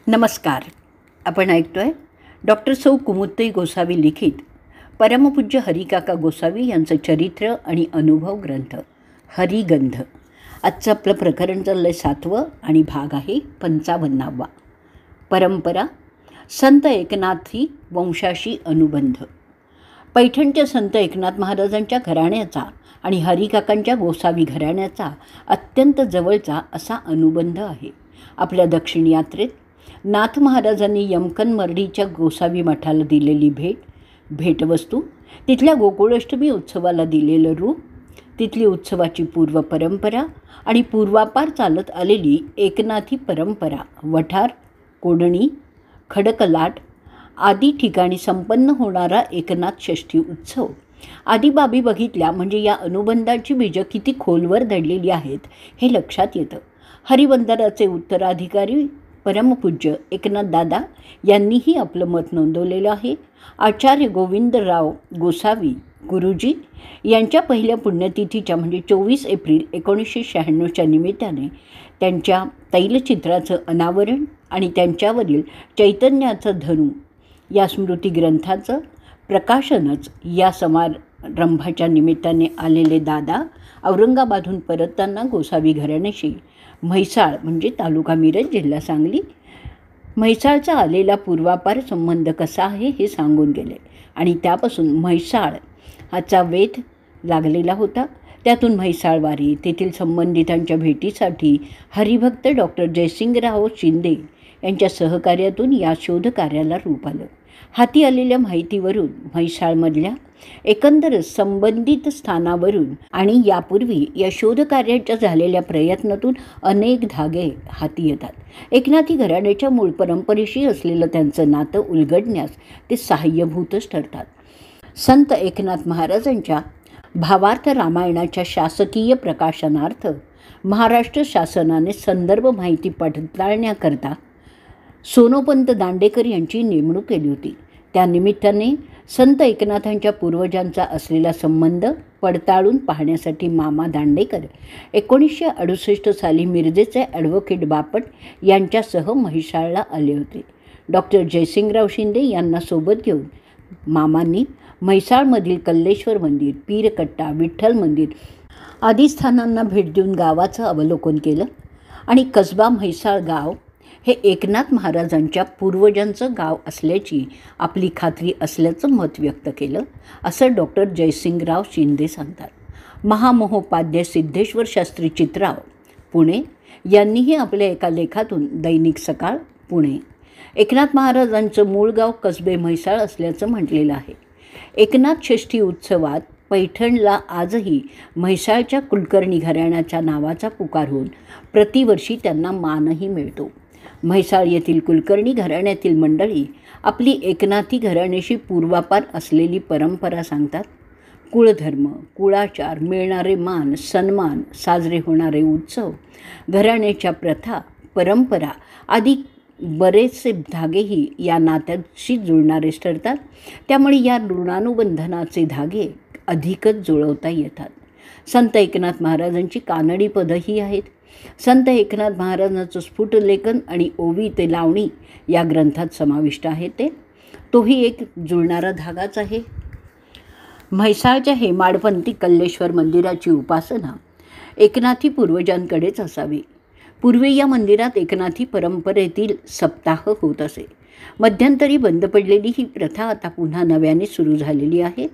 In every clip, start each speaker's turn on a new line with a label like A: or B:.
A: नमस्कार. आपण ऐकतोय डॉक्टर सौ कुमुदताई गोसावी लिखित परमपूज्य हरिकाका गोसावी यांचं चरित्र आणि अनुभव ग्रंथ हरिगंध. आजचं आपलं प्रकरण चाललं आहे 7वं आणि भाग आहे 55वा. परंपरा संत एकनाथी वंशाशी अनुबंध. पैठणच्या संत एकनाथ महाराजांच्या घराण्याचा आणि हरिकाकांच्या गोसावी घराण्याचा अत्यंत जवळचा असा अनुबंध आहे. आपल्या दक्षिण यात्रेत नाथ महाराजांनी यमकनमर्डीच्या गोसावी मठाला दिलेली भेटवस्तू, तिथल्या गोकुळाष्टमी उत्सवाला दिलेलं रूप, तिथली उत्सवाची पूर्व परंपरा आणि पूर्वापार चालत आलेली एकनाथी परंपरा, वठार, कोडणी, खडकलाट आदी ठिकाणी संपन्न होणारा एकनाथ षष्ठी उत्सव आदी बाबी बघितल्या म्हणजे या अनुबंधाची बीजं किती खोलवर दडलेली आहेत हे लक्षात येतं. हरिबंदराचे उत्तराधिकारी परमपूज्य एकनाथदादा यांनीही आपलं मत नोंदवलेलं आहे. आचार्य गोविंदराव गोसावी गुरुजी यांच्या पहिल्या पुण्यतिथीच्या म्हणजे 24 एप्रिल 1996च्या निमित्ताने त्यांच्या तैलचित्राचं अनावरण आणि त्यांच्यावरील चैतन्याचं धनु या स्मृतिग्रंथाचं प्रकाशनच या समारंभाच्या निमित्ताने आलेले दादा औरंगाबादहून परतताना गोसावी घराण्याशी म्हैसाळ म्हणजे तालुका मिरज जिल्हा सांगली म्हैसाळचा आलेला पूर्वापार संबंध कसा आहे हे सांगून गेले आणि त्यापासून म्हैसाळ हाचा वेध लागलेला होता. त्यातून म्हैसाळवारी तेथील संबंधितांच्या भेटीसाठी हरिभक्त डॉक्टर जयसिंगराव शिंदे यांच्या सहकार्यातून या शोधकार्याला रूप आलं. हाती आलेल्या माहितीवरून म्हैसाळमधल्या एकंदर संबंधित स्थानावरून आणि यापूर्वी या शोधकार्याच्या झालेल्या प्रयत्नातून अनेक धागे हाती येतात. एकनाथी घराण्याच्या मूळ परंपरेशी असलेलं त्यांचं नातं उलगडण्यास ते सहाय्यभूतच ठरतात. संत एकनाथ महाराजांच्या भावार्थ रामायणाच्या शासकीय प्रकाशनार्थ महाराष्ट्र शासनाने संदर्भ माहिती पडताळण्याकरता सोनोपंत दांडेकर यांची नेमणूक केली होती. त्यानिमित्ताने संत एकनाथांच्या पूर्वजांचा असलेला संबंध पडताळून पाहण्यासाठी मामा दांडेकर 1968 साली मिरजेचे ॲडव्होकेट बापट यांच्यासह म्हैसाळला आले होते. डॉक्टर जयसिंगराव शिंदे यांना सोबत घेऊन मामांनी म्हैसाळमधील कल्लेश्वर मंदिर, पीरकट्टा, विठ्ठल मंदिर आदी स्थानांना भेट देऊन गावाचं अवलोकन केलं आणि कसबा म्हैसाळ गाव हे एकनाथ महाराजांच्या पूर्वजांचं गाव असल्याची आपली खात्री असल्याचं मत व्यक्त केलं असं डॉक्टर जयसिंगराव शिंदे सांगतात. महामहोपाध्याय सिद्धेश्वर शास्त्री चित्राव पुणे यांनीही आपल्या एका लेखातून दैनिक सकाळ पुणे एकनाथ महाराजांचं मूळ गाव कसबे म्हैसाळ असल्याचं म्हटलेलं आहे. एकनाथ षष्ठी उत्सवात पैठणला आजही म्हैसाळच्या कुलकर्णी घराण्याच्या नावाचा पुकार होऊन प्रतिवर्षी त्यांना मानही मिळतो. म्हैसाळ येथील कुलकर्णी घराण्यातील मंडळी आपली एकनाथी घराण्याशी पूर्वापार असलेली परंपरा सांगतात. कुळधर्म, कुळाचार, मिळणारे मान सन्मान, साजरे होणारे उत्सव, घराण्याच्या प्रथा, परंपरा आदी बरेचसे धागेही या नात्याशी जुळणारेच ठरतात. त्यामुळे या ऋणानुबंधनाचे धागे अधिकच जुळवता येतात. संत एकनाथ महाराजांची कानडी पदही आहेत. संत एकनाथ महाराजांचं स्फुटलेखन आणि ओवी ते लावणी या ग्रंथात समाविष्ट आहे. तोही एक जुळणारा धागाच आहे. म्हैसाळच्या हेमाडपंथी कल्लेश्वर मंदिराची उपासना एकनाथी पूर्वजांकडेच असावी. पूर्वी या मंदिरात एकनाथी परंपरेतील सप्ताह होत असे. मध्यंतरी बंद पडलेली ही प्रथा आता पुन्हा नव्याने सुरू झालेली आहे.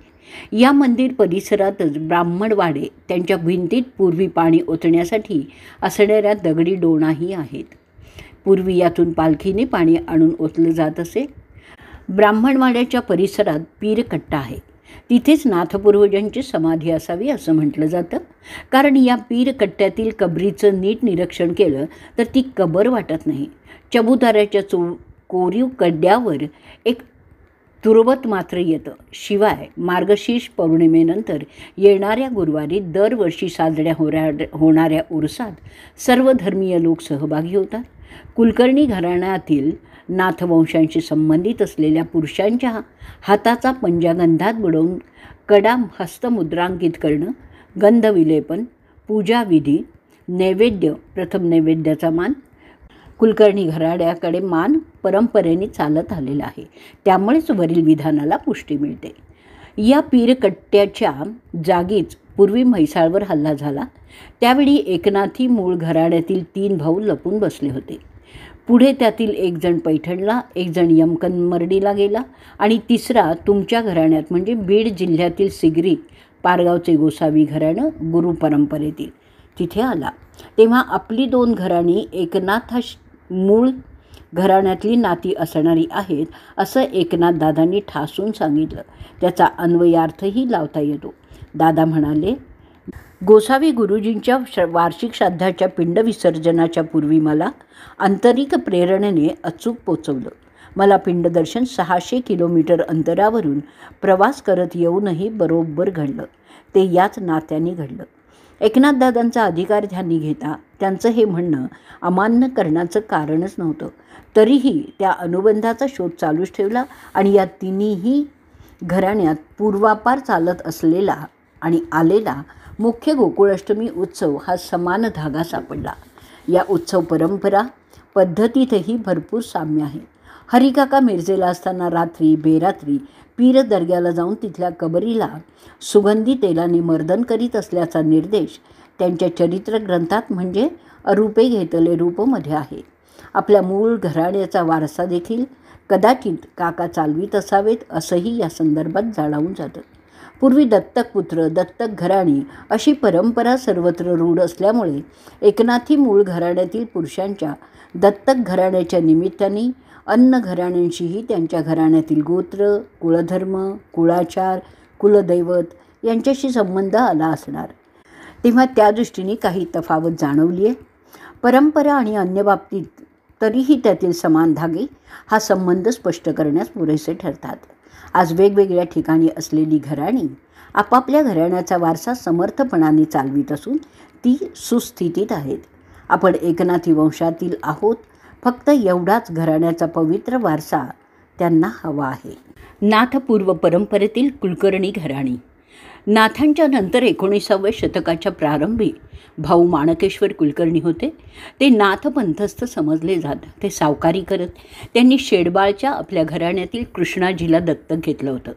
A: या मंदिर परिसरातच ब्राह्मणवाडे, त्यांच्या भिंतीत पूर्वी पाणी ओतण्यासाठी असणाऱ्या दगडी डोणाही आहेत. पूर्वी यातून पालखीने पाणी आणून ओतलं जात असे. ब्राह्मणवाड्याच्या परिसरात पीरकट्टा आहे. तिथेच नाथपूर्वजांची समाधी असावी असं म्हटलं जातं. कारण या पीरकट्ट्यातील कबरीचं नीट निरीक्षण केलं तर ती कबर वाटत नाही. चबुताऱ्याच्या कोरीव कड्यावर एक तुरवत मात्र येतं. शिवाय मार्गशीर्ष पौर्णिमेनंतर येणाऱ्या गुरुवारी दरवर्षी साजऱ्या होणाऱ्या उरसात सर्व धर्मीय लोक सहभागी होतात. कुलकर्णी घराण्यातील नाथवंशांशी संबंधित असलेल्या पुरुषांच्या हाताचा पंजागंधात बुडवून कडा हस्तमुद्रांकित करणं, गंधविलेपन, पूजाविधी, नैवेद्य, प्रथम नैवेद्याचा मान, कुलकर्णी घराण्याकडे मान परंपरेने चालत आलेला आहे, त्यामुळेच वरील विधानाला पुष्टी मिळते. या पीरकट्ट्याच्या जागीच पूर्वी म्हैसाळवर हल्ला झाला. त्यावेळी एकनाथी मूळ घराण्यातील 3 भाऊ लपून बसले होते. पुढे त्यातील एक जण पैठणला, एक जण यमकनमर्डीला गेला आणि तिसरा तुमच्या घराण्यात म्हणजे बीड जिल्ह्यातील सिगरी पारगावचे गोसावी घराणं गुरु परंपरेतील तिथे आला. तेव्हा आपली 2 घराणी एकनाथ मूळ घराण्यातली नाती असणारी आहेत असं एकनाथ दादांनी ठासून सांगितलं. त्याचा अन्वयार्थही लावता येतो. दादा म्हणाले, गोसावी गुरुजींच्या वार्षिक श्राद्धाच्या पिंड विसर्जनाच्या पूर्वी मला आंतरिक प्रेरणेने अचूक पोचवलं. मला पिंडदर्शन 600 किलोमीटर अंतरावरून प्रवास करत येऊनही बरोबर घडलं. ते याच नात्याने घडलं. एकनाथदादांचा अधिकार ध्यानी घेता त्यांचं हे म्हणणं अमान्य करण्याचं कारणच नव्हतं. तरीही त्या अनुबंधाचा शोध चालूच ठेवला आणि या तिन्ही घराण्यात पूर्वापार चालत असलेला आणि आलेला मुख्य गोकुळाष्टमी उत्सव हा समान धागा सापडला. या उत्सव परंपरा पद्धतीतही भरपूर साम्य आहे. हरिकाका मिरजेला असताना रात्री बेरात्री पीर दर्ग्याला जाऊन तिथल्या कबरीला सुगंधी तेलाने मर्दन करीत असल्याचा निर्देश त्यांच्या चरित्र ग्रंथात म्हणजे अरूपे घेतले रूपमध्ये आहे. आपल्या मूळ घराण्याचा वारसा देखील कदाचित काका चालवीत असावेत असंही या संदर्भात जाणवून जातं. पूर्वी दत्तक पुत्र, दत्तक घराणी अशी परंपरा सर्वत्र रूढ असल्यामुळे एकनाथी मूळ घराण्यातील पुरुषांच्या दत्तक घराण्याच्या निमित्ताने अन्न घराण्यांशीही त्यांच्या घराण्यातील गोत्र, कुळधर्म, कुळाचार, कुलदैवत यांच्याशी संबंध आला असणार. तेव्हा त्या दृष्टीने काही तफावत जाणवली आहे. परंपरा आणि अन्य बाबतीत तरीही त्यातील समान धागे हा संबंध स्पष्ट करण्यास पुरेसे ठरतात. आज वेगवेगळ्या ठिकाणी असलेली घराणी आपापल्या घराण्याचा वारसा समर्थपणाने चालवित असून ती सुस्थितीत आहेत. आपण एकनाथी वंशातील आहोत, फक्त एवढाच घराण्याचा पवित्र वारसा त्यांना हवा आहे. नाथपूर्व परंपरेतील कुलकर्णी घराणी. नाथांच्या नंतर 19व्या शतकाच्या प्रारंभी भाऊ माणकेश्वर कुलकर्णी होते. ते नाथपंथस्थ समजले जात. ते सावकारी करत. त्यांनी शेडबाळच्या आपल्या घराण्यातील कृष्णाजीला दत्तक घेतलं होतं.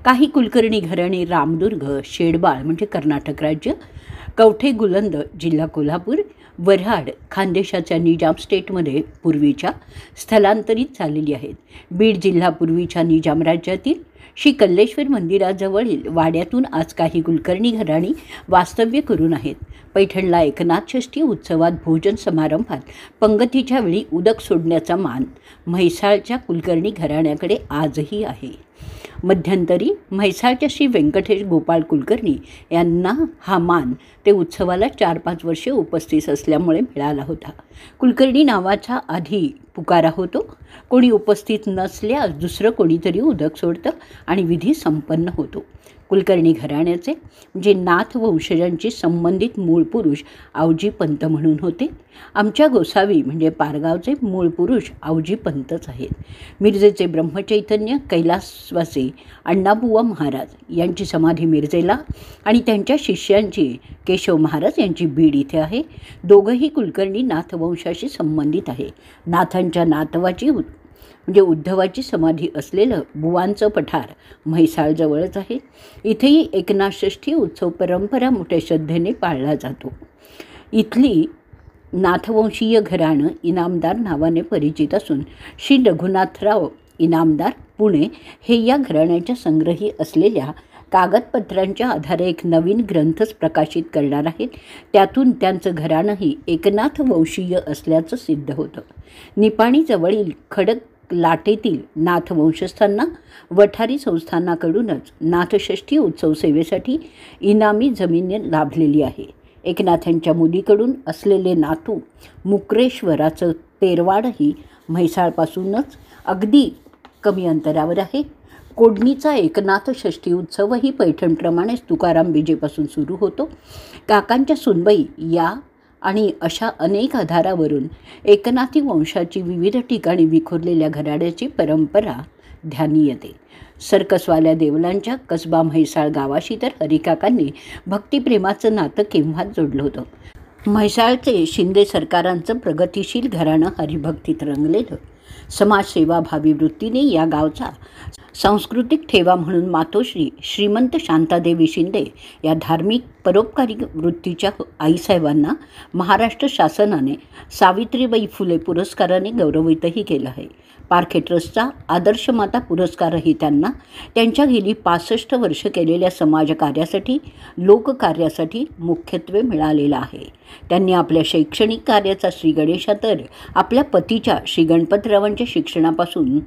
A: काही कुलकर्णी घराणी रामदुर्ग, शेडबाळ म्हणजे कर्नाटक राज्य, कवठे गुलंद जिल्हा कोल्हापूर, वऱ्हाड खानदेशाच्या निजाम स्टेटमध्ये पूर्वीच्या स्थलांतरित झालेली आहेत. बीड जिल्हा पूर्वीच्या निजाम राज्यातील श्री कल्लेश्वर मंदिराजवळील वाड्यातून आज काही कुलकर्णी घराणी वास्तव्य करून आहेत. पैठणला एकनाथ षष्ठी उत्सवात भोजन समारंभात पंगतीच्या वेळी उदक सोडण्याचा मान म्हैसाळच्या कुलकर्णी घराण्याकडे आजही आहे. मध्यंतरी म्हैसाळच्या श्री व्यंकटेश गोपाळ कुलकर्णी यांना हा मान ते उत्सवाला 4-5 वर्षे उपस्थित असल्यामुळे मिळाला होता. कुलकर्णी नावाचा आधी पुकारा होतो. कोणी उपस्थित नसल्यास दुसरं कोणीतरी उदक सोडतं आणि विधी संपन्न होतो. कुलकर्णी घराण्याचे म्हणजे नाथ वंशजांशी संबंधित मूळ पुरुष आवजी पंत म्हणून होते. आमच्या गोसावी म्हणजे पारगावचे मूळ पुरुष आवजी पंतच आहेत. मिरजेचे ब्रह्मचैतन्य कैलासवासी अण्णाबुवा महाराज यांची समाधी मिरजेला आणि त्यांच्या शिष्यांची केशव महाराज यांची बीड इथे आहे. दोघंही कुलकर्णी नाथवंशाशी संबंधित आहे. नाथांच्या नातवाची म्हणजे उद्धवाची समाधी असलेलं बुवांचं पठार म्हैसाळजवळच आहे. इथेही एकनाथ षष्ठी उत्सव परंपरा मोठ्या श्रद्धेने पाळला जातो. इथली नाथवंशीय घराणं इनामदार नावाने परिचित असून श्री रघुनाथराव इनामदार पुणे हे या घराण्याच्या संग्रही असलेल्या कागदपत्रांच्या आधारे एक नवीन ग्रंथच प्रकाशित करणार आहेत. त्यातून त्यांचं घराणंही एकनाथ वंशीय असल्याचं सिद्ध होतं. निपाणीजवळील खडक लाटेतील नाथवंशस्थांना वठारी संस्थानाकडूनच नाथषष्ठी उत्सव सेवेसाठी इनामी जमीन लाभलेली आहे. एकनाथांच्या मुलीकडून असलेले नातू मुक्रेश्वराचं तेरवाडही म्हैसाळपासूनच अगदी कमी अंतरावर आहे. कोडणीचा एकनाथ षष्ठी उत्सवही पैठणप्रमाणेच तुकाराम बीजेपासून सुरू होतो. काकांच्या सुनबाई या आणि अशा अनेक आधारावरून एकनाथी वंशाची विविध ठिकाणी विखुरलेल्या घराण्याची परंपरा ध्यानी येते. सर्कसवाल्या देवलांच्या कसबा म्हैसाळ गावाशी तर हरिकाकांनी भक्तिप्रेमाचं नातं केव्हाच जोडलं होतं. म्हैसाळचे शिंदे सरकारांचं प्रगतिशील घराणं हरिभक्तीत रंगलेलं, समाजसेवाभावी वृत्तीने या गावचा सांस्कृतिक ठेवा म्हणून मातोश्री श्रीमंत शांतादेवी शिंदे या धार्मिक परोपकारी वृत्तीच्या आईसाहेबांना महाराष्ट्र शासनाने सावित्रीबाई फुले पुरस्काराने गौरवितही केलं आहे. पारखे ट्रस्टचा आदर्श माता पुरस्कारही त्यांना त्यांच्या गेली 65 वर्ष केलेल्या समाजकार्यासाठी, लोककार्यासाठी मुख्यत्वे मिळालेला आहे. त्यांनी आपल्या शैक्षणिक कार्याचा श्री गणेशा तर आपल्या पतीच्या श्री गणपतरावांच्या शिक्षणापासून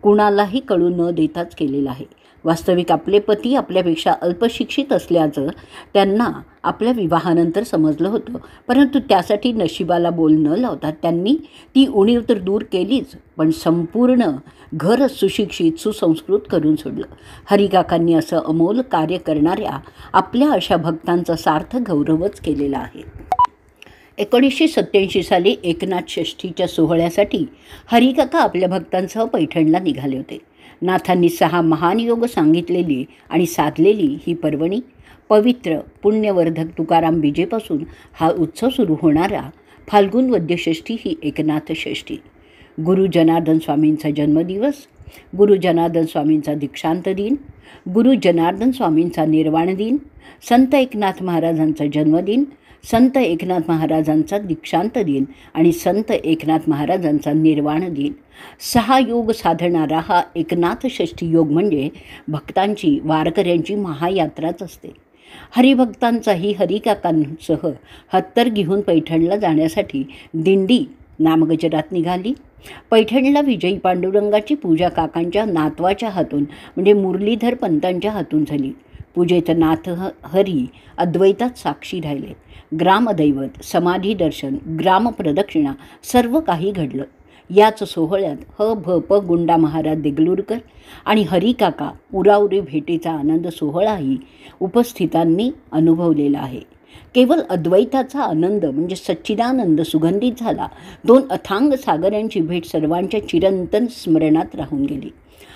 A: कुणालाही कळू न देताच केलेला आहे. वास्तविक आपले पती आपल्यापेक्षा अल्पशिक्षित असल्याचं त्यांना आपल्या विवाहानंतर समजलं होतं, परंतु त्यासाठी नशिबाला बोल न लावता त्यांनी ती उणीव तर दूर केलीच, पण संपूर्ण घर सुशिक्षित सुसंस्कृत करून सोडलं. हरिकाकांनी असं अमोल कार्य करणाऱ्या आपल्या अशा भक्तांचा सार्थ गौरवच केलेला आहे. 1987 साली एकनाथ षष्ठीच्या सोहळ्यासाठी हरिकाका आपल्या भक्तांसह पैठणला निघाले होते. नाथांनी 6 महान योग सांगितलेली आणि साधलेली ही पर्वणी पवित्र पुण्यवर्धक तुकाराम बीजेपासून हा उत्सव सुरू होणारा फाल्गुन वद्य षष्ठी ही एकनाथ षष्ठी. गुरु जनार्दन स्वामींचा जन्मदिवस, गुरु जनार्दन स्वामींचा दीक्षांत दिन, गुरु जनार्दन स्वामींचा निर्वाण दिन, संत एकनाथ महाराजांचा जन्मदिन, संत एकनाथ महाराजांचा दीक्षांत दिन आणि संत एकनाथ महाराजांचा निर्वाण दिन, 6 योग साधणारा हा एकनाथ षष्ठी योग म्हणजे भक्तांची, वारकऱ्यांची महायात्राच असते. हरिभक्तांचाही हरिकाकांसह हत्तर घेऊन पैठणला जाण्यासाठी दिंडी नामगजरात निघाली. पैठणला विजयी पांडुरंगाची पूजा काकांच्या नातवाच्या हातून म्हणजे मुरलीधर पंतांच्या हातून झाली. पूजेत नाथ हरी अद्वैतात साक्षी राहिले. ग्रामदैवत, समाधी दर्शन, ग्रामप्रदक्षिणा सर्व काही घडलं. याच सोहळ्यात ह.भ.प. गुंडा महाराज देगलूरकर आणि हरिकाका उराउरी भेटीचा आनंद सोहळाही उपस्थितांनी अनुभवलेला आहे. केवळ अद्वैताचा आनंद म्हणजे सच्चिदानंद सुगंधित झाला. 2 अथांग सागरांची भेट सर्वांच्या चिरंतन स्मरणात राहून गेली.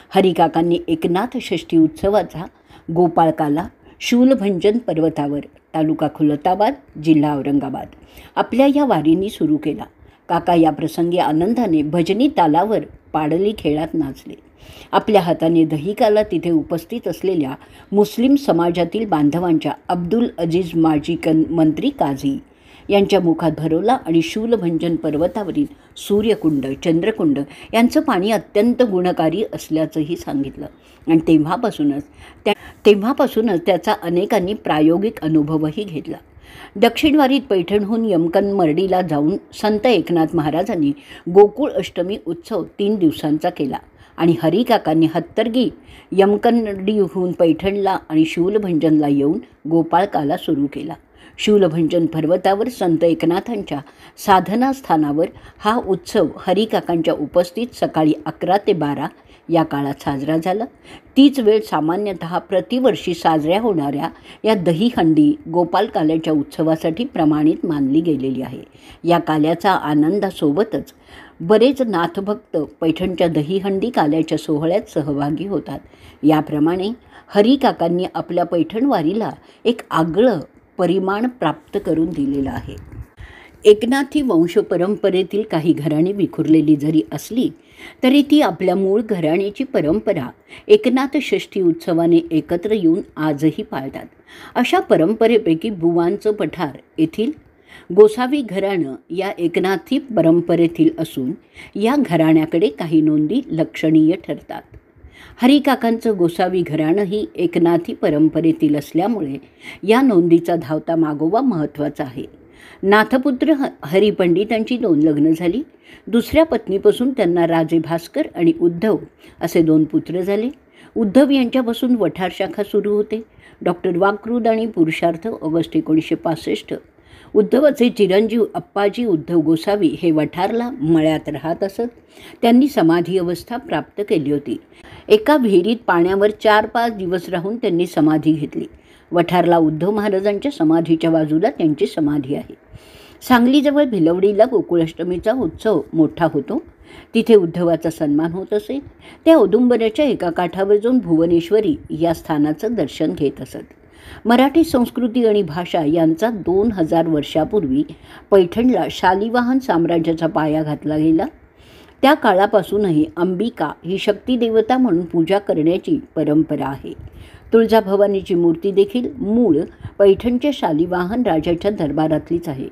A: हरिकाकांनी एकनाथ षष्ठी उत्सवाचा गोपाळकाला शूलभंजन पर्वतावर, तालुका खुलताबाद, जिल्हा औरंगाबाद आपल्या या वारींनी सुरू केला. काका या प्रसंगी आनंदाने भजनी तालावर पाडली खेळात नाचले. आपल्या हाताने दहीकाला तिथे उपस्थित असलेल्या मुस्लिम समाजातील बांधवांच्या अब्दुल अजीज माजी मंत्री काझी यांच्या मुखात भरवला आणि शूलभंजन पर्वतावरील सूर्यकुंड, चंद्रकुंड यांचं पाणी अत्यंत गुणकारी असल्याचंही सांगितलं. आणि तेव्हापासूनच त्याचा अनेकांनी प्रायोगिक अनुभवही घेतला. दक्षिणवारीत पैठणहून यमकन मर्डीला जाऊन संत एकनाथ महाराजांनी गोकुळ अष्टमी उत्सव 3 दिवसांचा केला आणि हरिकाकांनी हत्तरगी यमकनडीहून पैठणला आणि शूलभंजनला येऊन गोपाळकाला सुरू केला. शूलभंजन पर्वतावर संत एकनाथांच्या साधनास्थानावर हा उत्सव हरिकाकांच्या उपस्थित सकाळी 11 ते 12 या काळात साजरा झाला. तीच वेळ सामान्यतः प्रतिवर्षी साजऱ्या होणाऱ्या या दहीहंडी गोपाल काल्याच्या उत्सवासाठी प्रमाणित मानली गेलेली आहे. या काल्याचा आनंदासोबतच बरेच नाथभक्त पैठणच्या दहीहंडी काल्याच्या सोहळ्यात सहभागी होतात. याप्रमाणे हरिकाकांनी आपल्या पैठणवारीला एक आगळं परिमाण प्राप्त करून दिलेलं आहे. एकनाथी वंश परंपरेतील काही घराणी विखुरलेली जरी असली तरी ती आपल्या मूळ घराण्याची परंपरा एकनाथ षष्ठी उत्सवाने एकत्र येऊन आजही पाळतात. अशा परंपरेपैकी बुवांचं पठार येथील गोसावी घराणं या एकनाथी परंपरेतील असून या घराण्याकडे काही नोंदी लक्षणीय ठरतात. हरिकाकांचं गोसावी घराणं ही एकनाथी परंपरेतील असल्यामुळे या नोंदीचा धावता मागोवा महत्त्वाचा आहे. नाथपुत्र हरिपंडितांची 2 लग्न झाली. दुसऱ्या पत्नीपासून त्यांना राजे भास्कर आणि उद्धव असे 2 पुत्र झाले. उद्धव यांच्यापासून वठार शाखा सुरू होते. डॉक्टर वाकृद आणि पुरुषार्थ ऑगस्ट 1965. उद्धवाचे चिरंजीव अप्पाजी उद्धव गोसावी हे वठारला मळ्यात राहत असत. त्यांनी समाधी अवस्था प्राप्त केली होती. एका विहिरीत पाण्यावर 4-5 दिवस राहून त्यांनी समाधी घेतली. वठारला उद्धव महाराजांच्या समाधीच्या बाजूला त्यांची समाधी आहे. सांगलीजवळ भिलवडीला गोकुळाष्टमीचा उत्सव मोठा होतो. तिथे उद्धवाचा सन्मान होत असे. त्या औदुंबऱ्याच्या एका काठावर जाऊन भुवनेश्वरी या स्थानाचं दर्शन घेत असत. मराठी संस्कृती आणि भाषा यांचा 2000 वर्षापूर्वी पैठणला शालिवाहन साम्राज्याचा पाया घातला गेला. त्या काळापासूनही अंबिका ही शक्तिदेवता म्हणून पूजा करण्याची परंपरा आहे. तुळजाभवानीची मूर्ती देखील मूळ पैठणच्या शालिवाहन राजाच्या दरबारातलीच आहे.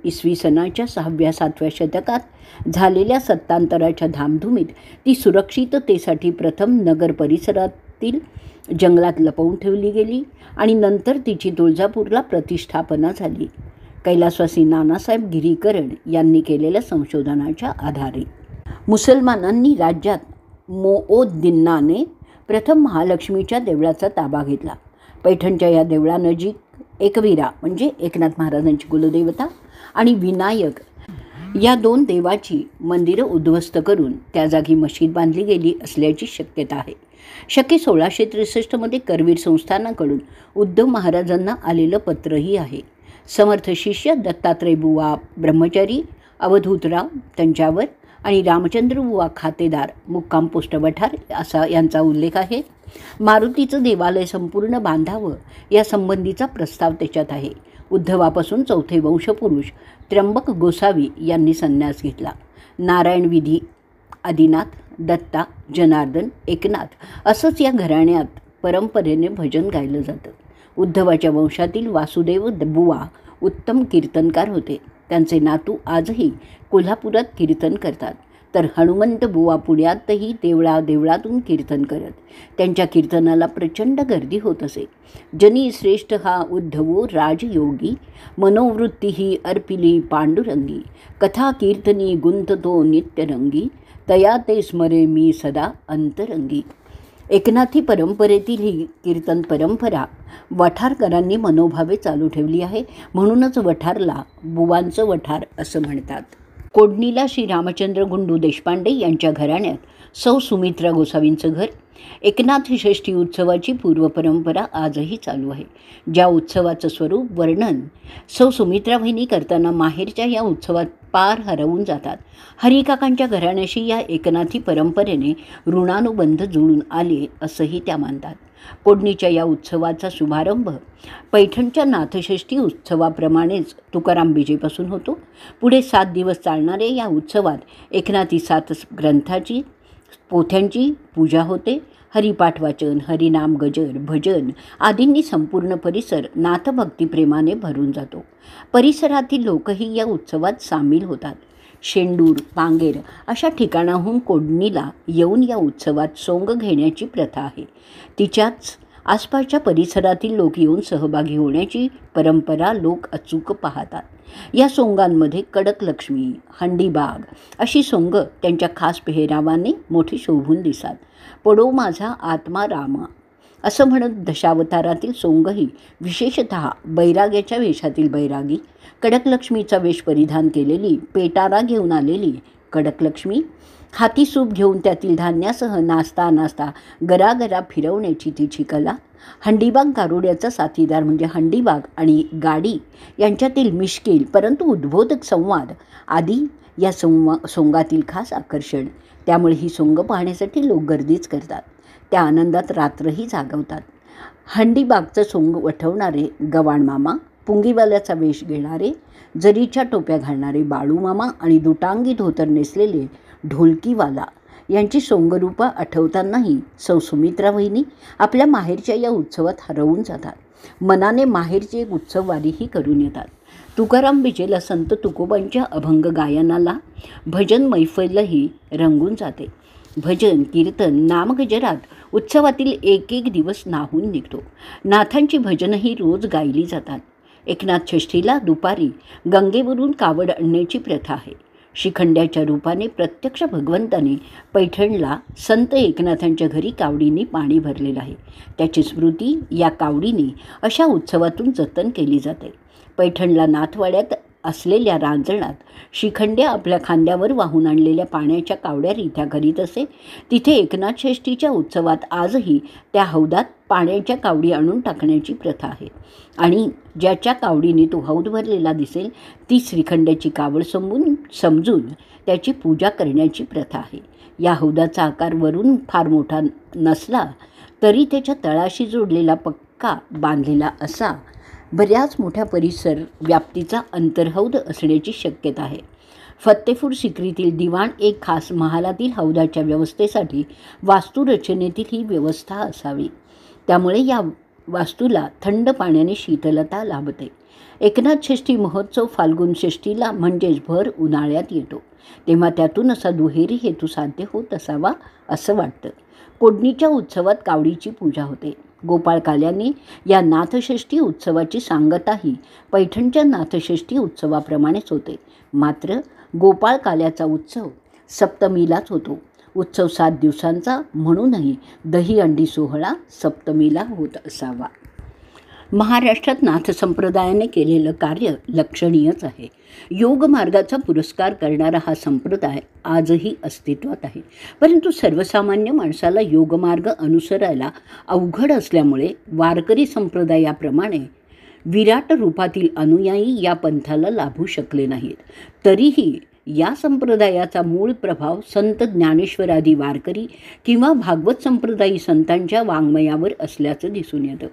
A: इसवी सनाच्या 6व्या-7व्या शतकात झालेल्या सत्तांतराच्या धामधुमीत ती सुरक्षिततेसाठी प्रथम नगर परिसरातील जंगलात लपवून ठेवली गेली आणि नंतर तिची तुळजापूरला प्रतिष्ठापना झाली. कैलासवासी नानासाहेब गिरीकरण यांनी केलेल्या संशोधनाच्या आधारे मुसलमानांनी राज्यात मोओद्दिनाने प्रथम महालक्ष्मीच्या देवळाचा ताबा घेतला. पैठणच्या या देवळानजीक एकवीरा म्हणजे एकनाथ महाराजांची कुलदेवता आणि विनायक या 2 देवाची मंदिरं उद्ध्वस्त करून त्या जागी मशीद बांधली गेली असल्याची शक्यता आहे. शके 1663 करवीर संस्थानाकडून उद्धव महाराजांना आलेलं पत्रही आहे. समर्थ शिष्य दत्तात्रय बुवा ब्रह्मचारी, अवधूतराव तंजावर आणि रामचंद्र बुवा खातेदार मुक्काम पोस्ट वठार असा यांचा उल्लेख आहे. मारुतीचं देवालय संपूर्ण बांधावं यासंबंधीचा प्रस्ताव त्याच्यात आहे. उद्धवापासून 4थे वंशपुरुष त्र्यंबक गोसावी यांनी संन्यास घेतला. नारायण विधी, आदिनाथ, दत्ता, जनार्दन, एकनाथ असंच या घराण्यात परंपरेने भजन गायलं जातं. उद्धवाच्या वंशातील वासुदेव बुवा उत्तम कीर्तनकार होते. त्यांचे नातू आजही कोल्हापुरात कीर्तन करतात. तर हनुमंत बुवा पुण्यातही देवळातून कीर्तन करत. त्यांच्या कीर्तनाला प्रचंड गर्दी होत असे. जनी श्रेष्ठ हा उद्धवो राजयोगी, मनोवृत्ती ही अर्पिली पांडुरंगी, कथा कीर्तनी गुंततो नित्यरंगी, तया ते स्मरे मी सदा अंतरंगी. एकनाथी परंपरेतील ही कीर्तन परंपरा वठारकरांनी मनोभावे चालू ठेवली आहे. म्हणूनच वठारला बुवांचं वठार असं म्हणतात. कोडणीला श्री रामचंद्र गुंडू देशपांडे यांच्या घराण्यात सौ सुमित्रा गोसावींचं घर. एकनाथ षष्ठी उत्सवाची पूर्वपरंपरा आजही चालू आहे. ज्या उत्सवाचं स्वरूप वर्णन सौ सुमित्रा वहिनी करताना माहेरच्या या उत्सवात पार हरवून जातात. हरिकाकांच्या घराण्याशी या एकनाथी परंपरेने ऋणानुबंध जुळून आले असंही त्या मानतात. कोडणीच्या या उत्सवाचा शुभारंभ पैठणच्या नाथषष्ठी उत्सवाप्रमाणेच तुकाराम बीजेपासून होतो. पुढे 7 दिवस चालणाऱ्या या उत्सवात एकनाथी 7 ग्रंथाची पोथ्यांची पूजा होते. हरिपाठ वाचन, हरिनाम, गजर, भजन आदींनी संपूर्ण परिसर नाथभक्तिप्रेमाने भरून जातो. परिसरातील लोकही या उत्सवात सामील होतात. शेंडूर, पांगेर अशा ठिकाणाहून कोडणीला येऊन या उत्सवात सोंग घेण्याची प्रथा आहे. तिच्याच आसपासच्या परिसरातील लोक येऊन सहभागी होण्याची परंपरा लोक अचूक पाहतात. या सोंगांमध्ये कडक लक्ष्मी, हंडीबाग अशी सोंग त्यांच्या खास पेहरावाने मोठी शोभून दिसतात. पडो माझा आत्मा रामा असं म्हणत दशावतारातील सोंगही विशेषतः बैराग्याच्या वेशातील बैरागी, कडकलक्ष्मीचा वेश परिधान केलेली, पेटारा घेऊन आलेली कडकलक्ष्मी, हाती सूप घेऊन त्यातील धान्यासह नाचता नाचता गरागरा फिरवण्याची तिची कला, हंडीबाग गारुड्याचा साथीदार म्हणजे हंडीबाग आणि गाडी यांच्यातील मिश्कील परंतु उद्बोधक संवाद आदी या सोंगातील खास आकर्षण. त्यामुळे ही सोंग पाहण्यासाठी लोक गर्दीच करतात. त्या आनंदात रात्रही जागवतात. हंडीबागचं सोंग वठवणारे गवाणमामा, पुंगीवाल्याचा वेश घेणारे, जरीच्या टोप्या घालणारे बाळूमामा आणि दुटांगी धोतर नेसलेले ढोलकीवाला यांची सोंगरूपा आठवतानाही सौ सुमित्रा वहिनी आपल्या माहेरच्या या उत्सवात हरवून जातात. मनाने माहेरची एक उत्सववारीही करून येतात. तुकाराम बिजेला संत तुकोबांच्या अभंग गायनाला भजन मैफलही रंगून जाते. भजन, कीर्तन, नामगजरात उत्सवातील एक दिवस नाहून निघतो. नाथांची भजनही रोज गायली जातात. एकनाथ षष्ठीला दुपारी गंगेवरून कावड आणण्याची प्रथा आहे. शिखंड्याच्या रूपाने प्रत्यक्ष भगवंताने पैठणला संत एकनाथांच्या घरी कावडींनी पाणी भरलेलं आहे. त्याची स्मृती या कावडीने अशा उत्सवातून जतन केली जाते. पैठणला नाथवाड्यात असलेल्या रांजणात शिखंड्या आपल्या खांद्यावर वाहून आणलेल्या पाण्याच्या कावड्या रित्या करीत असे. तिथे एकनाथ षष्ठीच्या उत्सवात आजही त्या हौदात पाण्याच्या कावडी आणून टाकण्याची प्रथा आहे आणि ज्याच्या कावडीने तो हौद भरलेला दिसेल ती श्रीखंड्याची कावड समजून त्याची पूजा करण्याची प्रथा आहे. या हौदाचा आकार वरून फार मोठा नसला तरी त्याच्या तळाशी जोडलेला पक्का बांधलेला असा बऱ्याच मोठ्या परिसर व्याप्तीचा अंतर्हौद असण्याची शक्यता आहे. फत्तेपूर सिक्रीतील दिवाण एक खास महालातील हौदाच्या व्यवस्थेसाठी वास्तुरचनेतील ही व्यवस्था असावी. त्यामुळे या वास्तूला थंड पाण्याने शीतलता लाभते. एकनाथ षष्ठी महोत्सव फाल्गुन षष्ठीला म्हणजेच भर उन्हाळ्यात येतो, तेव्हा त्यातून असा दुहेरी हेतू साध्य होत असावा असं वाटतं. कोडणीच्या उत्सवात कावडीची पूजा होते. गोपाळ काल्याने या नाथषष्ठी उत्सवाची सांगताही पैठणच्या नाथषष्ठी उत्सवाप्रमाणेच होते. मात्र गोपाळ काल्याचा उत्सव सप्तमीलाच होतो. उत्सव 7 दिवसांचा म्हणूनही दहीहंडी सोहळा सप्तमीला होत असावा. महाराष्ट्रात नाथ संप्रदायाने केलेलं कार्य लक्षणीयच आहे. योगमार्गाचा पुरस्कार करणारा हा संप्रदाय आजही अस्तित्वात आहे. परंतु सर्वसामान्य माणसाला योगमार्ग अनुसरायला अवघड असल्यामुळे वारकरी संप्रदायाप्रमाणे विराट रूपातील अनुयायी या पंथाला लाभू शकले नाहीत. तरीही या संप्रदायाचा मूळ प्रभाव संत ज्ञानेश्वरादी वारकरी किंवा भागवत संप्रदायी संतांच्या वाङ्मयावर असल्याचं दिसून येतं.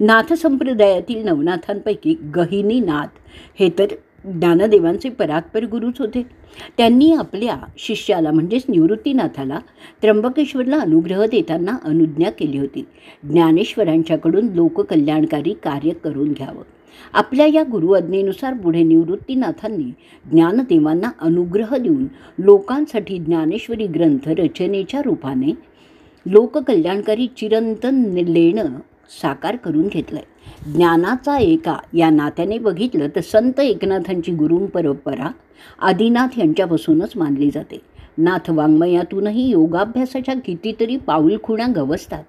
A: नाथ संप्रदायातील नवनाथांपैकी गहिनीनाथ हे तर ज्ञानदेवांचे परात्पर गुरुच होते. त्यांनी आपल्या शिष्याला म्हणजेच निवृत्तीनाथाला त्र्यंबकेश्वरला अनुग्रह देताना अनुज्ञा केली होती, ज्ञानेश्वरांच्याकडून लोककल्याणकारी कार्य करून घ्यावं. आपल्या या गुरुआज्ञेनुसार पुढे निवृत्तीनाथांनी ज्ञानदेवांना अनुग्रह देऊन लोकांसाठी ज्ञानेश्वरी ग्रंथ रचनेच्या रूपाने लोककल्याणकारी चिरंतन लेणं साकार करून घेतलं आहे. ज्ञानाचा एका या नात्याने बघितलं तर संत एकनाथांची गुरुपरंपरा आदिनाथ यांच्यापासूनच मानली जाते. नाथ वाङ्मयातूनही योगाभ्यासाच्या कितीतरी पाऊलखुणा गवसतात.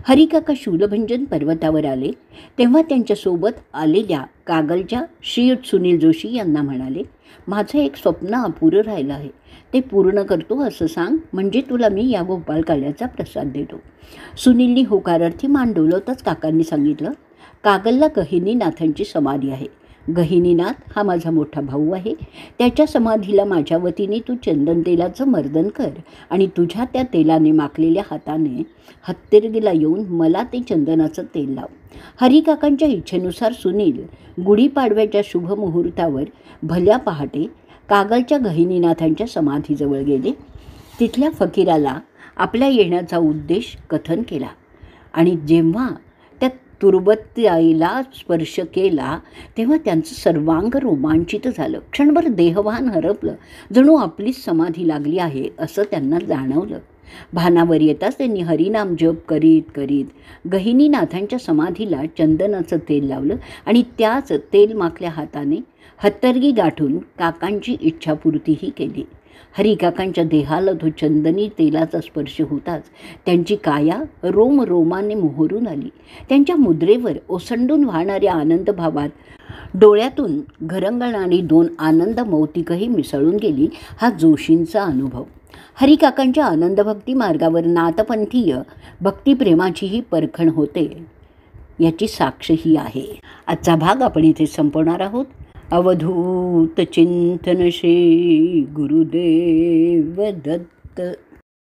A: हरिकाका शूलभंजन पर्वतावर आले तेव्हा त्यांच्यासोबत आलेल्या कागलच्या श्री सुनील जोशी यांना म्हणाले, माझं एक स्वप्न अपुरं राहिलं आहे, ते पूर्ण करतो असं सांग, म्हणजे तुला मी या गोपाळ काल्याचा प्रसाद देतो. सुनीलनी होकारार्थी मान डोलवताच काकांनी सांगितलं, कागलला गहिनीनाथांची समाधी आहे. गहिनीनाथ हा माझा मोठा भाऊ आहे. त्याच्या समाधीला माझ्या वतीने तू चंदन तेलाचं मर्दन कर आणि तुझ्या त्या तेलाने माखलेल्या हाताने हत्तेरगीला येऊन मला ते चंदनाचं तेल लाव. हरिकाकांच्या इच्छेनुसार सुनील गुढीपाडव्याच्या शुभमुहूर्तावर भल्या पहाटे कागलच्या गहिनीनाथांच्या समाधीजवळ गेले. तिथल्या फकीराला आपल्या येण्याचा उद्देश कथन केला आणि जेव्हा त्या तुरबत्तीला स्पर्श केला तेव्हा त्यांचं सर्वांग रोमांचित झालं. क्षणभर देहभान हरपलं, जणू आपलीच समाधी लागली आहे असं त्यांना जाणवलं. भानावर येताच त्यांनी हरिनाम जप करीत करीत गहिनीनाथांच्या समाधीला चंदनाचं तेल लावलं आणि त्याच तेल माखल्या हाताने हत्तरगी गाठून काकांची इच्छापूर्तीही केली. हरिकाकांच्या देहाला तो चंदनी तेलाचा स्पर्श होताच त्यांची काया रोमरोमाने मोहरून आली. त्यांच्या मुद्रेवर ओसंडून वाहणाऱ्या आनंदभावात डोळ्यातून घरंगणारी 2 आनंद मौतिकही मिसळून गेली. हा जोशींचा अनुभव. हरिकाकांच्या आनंदभक्ती मार्गावर नाथपंथीय भक्तिप्रेमाचीही परखण होते याची साक्ष ही आहे. आजचा भाग आपण इथे संपवणार आहोत. अवधूत चिंतन श्री गुरुदेव दत्त.